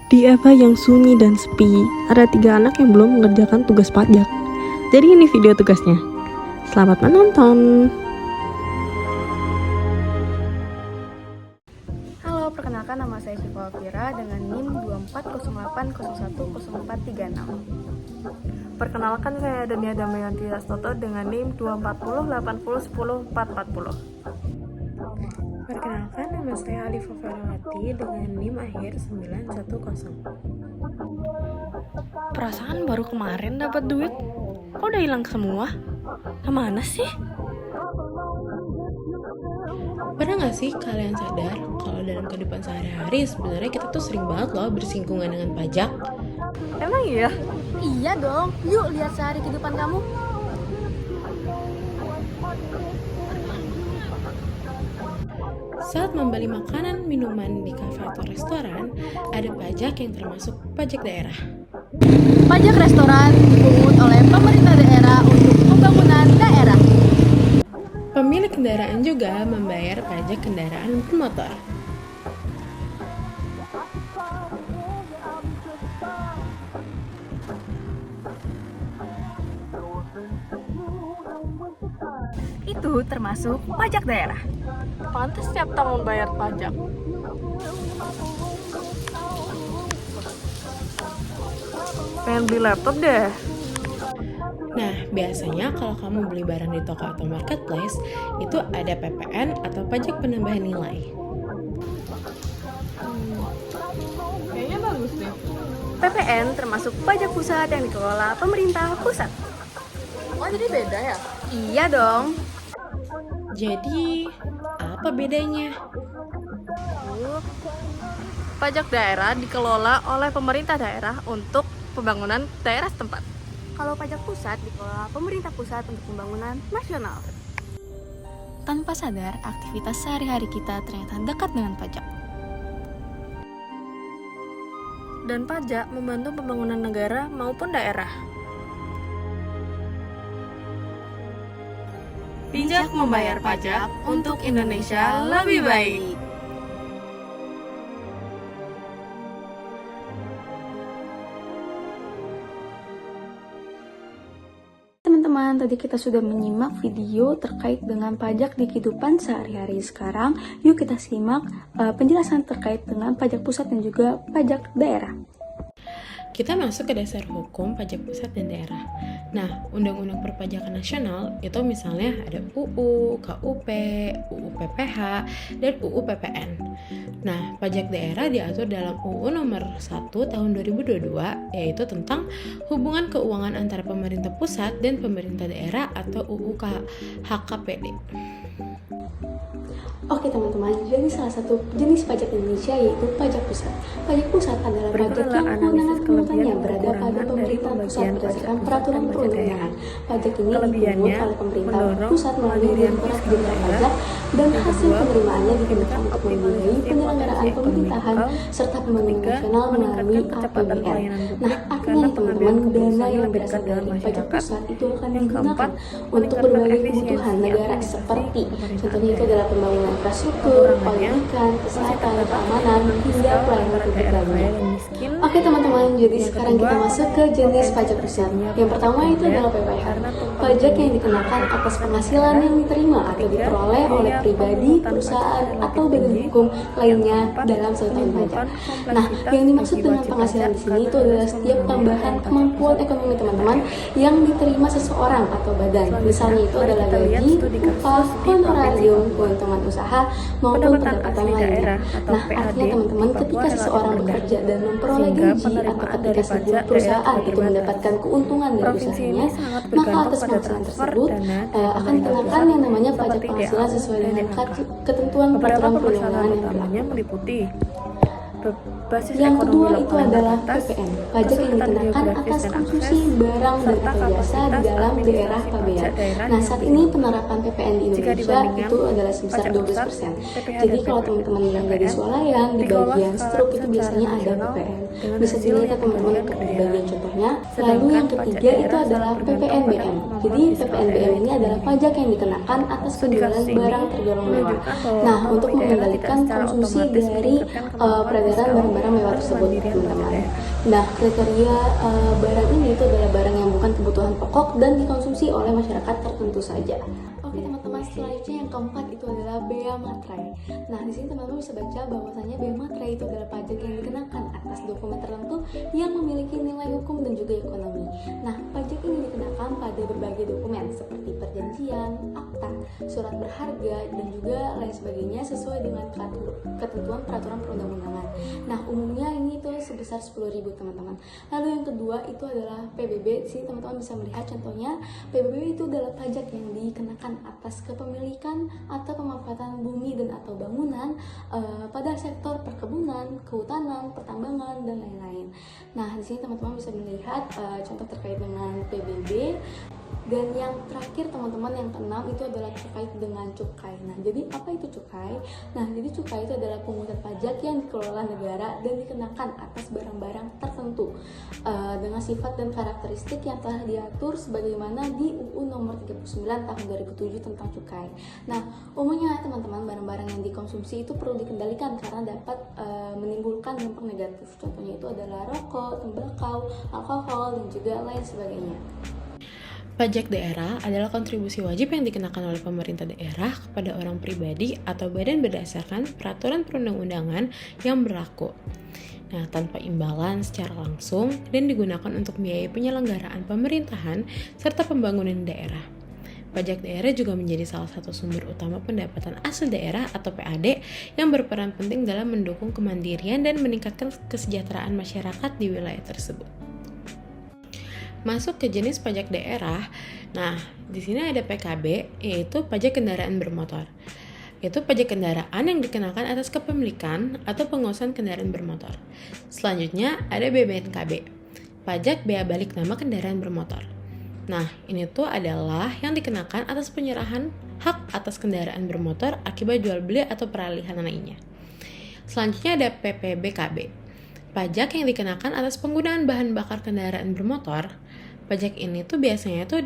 Di Eva yang sunyi dan sepi, ada 3 anak yang belum mengerjakan tugas pajak. Jadi ini video tugasnya. Selamat menonton. Halo, perkenalkan nama saya Syifa Alfira dengan NIM 2408010136. Perkenalkan saya Dania Damayanti Astoto dengan NIM 24080104440. Perkenalkan nama saya Alifah Farawati dengan NIM akhir 910. Perasaan baru kemarin dapat duit, kok udah hilang semua? Kemana sih? Pernah gak sih kalian sadar kalau dalam kehidupan sehari-hari sebenarnya kita tuh sering banget loh bersinggungan dengan pajak? Emang iya? Iya dong, yuk lihat sehari kehidupan kamu. Saat membeli makanan, minuman di kafe atau restoran, ada pajak yang termasuk pajak daerah. Pajak restoran dipungut oleh pemerintah daerah untuk pembangunan daerah. Pemilik kendaraan juga membayar pajak kendaraan bermotor. Itu termasuk pajak daerah. Pantes setiap tahun bayar pajak. Pengen beli laptop deh. Nah, biasanya kalau kamu beli barang di toko atau marketplace, itu ada PPN atau pajak penambahan nilai. Kayaknya bagus deh. PPN termasuk pajak pusat yang dikelola pemerintah pusat. Oh, jadi beda ya? Iya dong. Jadi, apa bedanya? Pajak daerah dikelola oleh pemerintah daerah untuk pembangunan daerah setempat. Kalau pajak pusat dikelola pemerintah pusat untuk pembangunan nasional. Tanpa sadar, aktivitas sehari-hari kita ternyata dekat dengan pajak. Dan pajak membantu pembangunan negara maupun daerah. Bijak membayar pajak untuk Indonesia lebih baik. Teman-teman, tadi kita sudah menyimak video terkait dengan pajak di kehidupan sehari-hari. Sekarang, yuk kita simak penjelasan terkait dengan pajak pusat dan juga pajak daerah. Kita masuk ke dasar hukum pajak pusat dan daerah. Nah, Undang-Undang Perpajakan Nasional itu misalnya ada UU, KUP, UU PPH, dan UU PPN. Nah, pajak daerah diatur dalam UU nomor 1 tahun 2022, yaitu tentang hubungan keuangan antara pemerintah pusat dan pemerintah daerah atau UU HKPD. Oke teman-teman, jadi salah satu jenis pajak Indonesia yaitu pajak pusat. Pajak pusat adalah pajak yang kewenangan pengutannya berada pada pemerintah pusat berdasarkan peraturan perundang-undangan. Pajak ini dipungut oleh pemerintah pusat melalui Direktorat Jenderal Pajak dan hasil penerimaannya digunakan untuk membiayai penyelenggaraan pemerintahan serta pembangunan nasional melalui APBN. Nah, artinya nih teman-teman, dana yang berasal dari pajak pusat itu akan digunakan untuk berbagai kebutuhan negara seperti contohnya itu adalah pembangunan infrastruktur, pendidikan, kesehatan, keamanan, hingga pelayanan publik lainnya. Oke teman-teman, jadi sekarang kita masuk ke jenis pajak pusat. Yang pertama itu adalah PPH, pajak yang dikenakan atas penghasilan yang diterima atau diperoleh oleh pribadi, perusahaan, atau badan hukum lainnya dalam satu tahun pajak. Nah, yang dimaksud dengan penghasilan di sini itu adalah setiap tambahan kemampuan ekonomi teman-teman yang diterima seseorang atau badan. Misalnya itu adalah gaji, upah, honorarium, keuntungan usaha, maupun pendapatan lainnya. Nah, artinya teman-teman, ketika seseorang bekerja dan memperoleh gaji atau ketika sebuah perusahaan itu mendapatkan keuntungan dari usahanya, maka atas penghasilan tersebut akan dikenakan yang namanya pajak penghasilan sesuai dengan ketentuan peraturan perundang-undangan yang berlaku. Yang kedua itu adalah PPN, pajak yang dikenakan atas konsumsi barang dan atau jasa di dalam daerah pabean. Nah, saat ini penerapan PPN di Indonesia itu adalah sebesar 12%. Jadi kalau teman-teman yang dari swalayan di bagian struk itu biasanya ada PPN. Bisa dilihat teman-teman di bagian contohnya. Lalu yang ketiga itu adalah PPNBM. Jadi PPNBM ini adalah pajak yang dikenakan atas penjualan barang tergolong mewah. Nah, untuk mengendalikan konsumsi dari peredaran peredaran barang-barang mewah tersebut, teman-teman. Nah, kriteria barang ini itu adalah barang yang bukan kebutuhan pokok dan dikonsumsi oleh masyarakat tertentu saja. Oke teman-teman, selanjutnya yang keempat itu adalah bea materai. Nah, di sini teman-teman bisa baca bahwasanya bea materai itu adalah pajak yang dikenakan atas dokumen tertentu yang memiliki nilai hukum dan juga ekonomi. Nah, pajak ini dikenakan pada berbagai dokumen seperti perjanjian, akta, surat berharga, dan juga lain sebagainya sesuai dengan ketentuan peraturan perundang-undangan. Nah, umumnya ini itu sebesar 10.000 teman-teman. Lalu yang kedua itu adalah PBB. Di sini teman-teman bisa melihat contohnya, PBB itu adalah pajak yang dikenakan atas kepemilikan atau pemanfaatan bumi dan atau bangunan pada sektor perkebunan, kehutanan, pertambangan, dan lain-lain. Nah, di sini teman-teman bisa melihat contoh terkait dengan PBB. Dan yang terakhir teman-teman, yang keenam itu adalah terkait dengan cukai. Nah, jadi apa itu cukai? Nah, jadi cukai itu adalah pungutan pajak yang dikelola negara dan dikenakan atas barang-barang tertentu dengan sifat dan karakteristik yang telah diatur sebagaimana di UU nomor 39 tahun 2007 tentang cukai. Nah, umumnya teman-teman, barang-barang yang dikonsumsi itu perlu dikendalikan karena dapat menimbulkan dampak negatif. Contohnya itu adalah rokok, tembakau, alkohol, dan juga lain sebagainya. Pajak daerah adalah kontribusi wajib yang dikenakan oleh pemerintah daerah kepada orang pribadi atau badan berdasarkan peraturan perundang-undangan yang berlaku. Nah, tanpa imbalan secara langsung dan digunakan untuk biaya penyelenggaraan pemerintahan serta pembangunan daerah. Pajak daerah juga menjadi salah satu sumber utama pendapatan asli daerah atau PAD yang berperan penting dalam mendukung kemandirian dan meningkatkan kesejahteraan masyarakat di wilayah tersebut. Masuk ke jenis pajak daerah. Nah, di sini ada PKB, yaitu pajak kendaraan bermotor. Itu pajak kendaraan yang dikenakan atas kepemilikan atau penguasaan kendaraan bermotor. Selanjutnya ada BBNKB, pajak bea balik nama kendaraan bermotor. Nah, ini tuh adalah yang dikenakan atas penyerahan hak atas kendaraan bermotor akibat jual beli atau peralihan lainnya. Selanjutnya ada PPBKB, pajak yang dikenakan atas penggunaan bahan bakar kendaraan bermotor. Pajak ini tuh biasanya tuh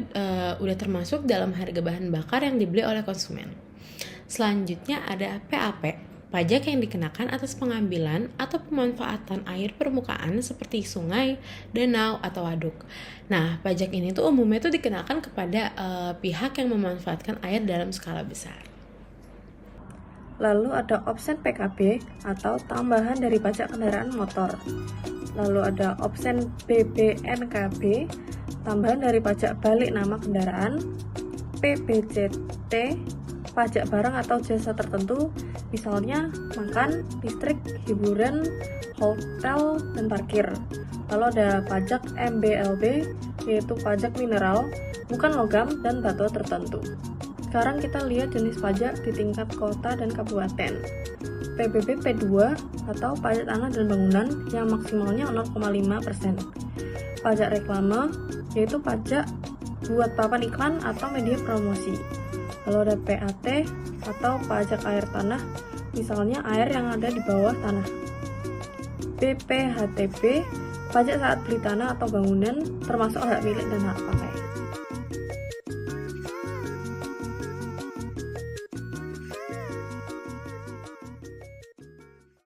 udah termasuk dalam harga bahan bakar yang dibeli oleh konsumen. Selanjutnya ada PAP, pajak yang dikenakan atas pengambilan atau pemanfaatan air permukaan seperti sungai, danau, atau waduk. Nah, pajak ini tuh umumnya tuh dikenakan kepada pihak yang memanfaatkan air dalam skala besar. Lalu ada opsen PKB atau tambahan dari pajak kendaraan motor. Lalu ada opsen BBNKB, tambahan dari pajak balik nama kendaraan. PBJT, pajak barang atau jasa tertentu, misalnya makan, listrik, hiburan, hotel, dan parkir. Lalu ada pajak MBLB, yaitu pajak mineral, bukan logam, dan batu tertentu. Sekarang kita lihat jenis pajak di tingkat kota dan kabupaten. PBB P2 atau pajak tanah dan bangunan yang maksimalnya 0,5%. Pajak reklame, yaitu pajak buat papan iklan atau media promosi. Lalu ada PAT atau pajak air tanah, misalnya air yang ada di bawah tanah. PPHTB, pajak saat beli tanah atau bangunan termasuk hak milik dan hak pakai.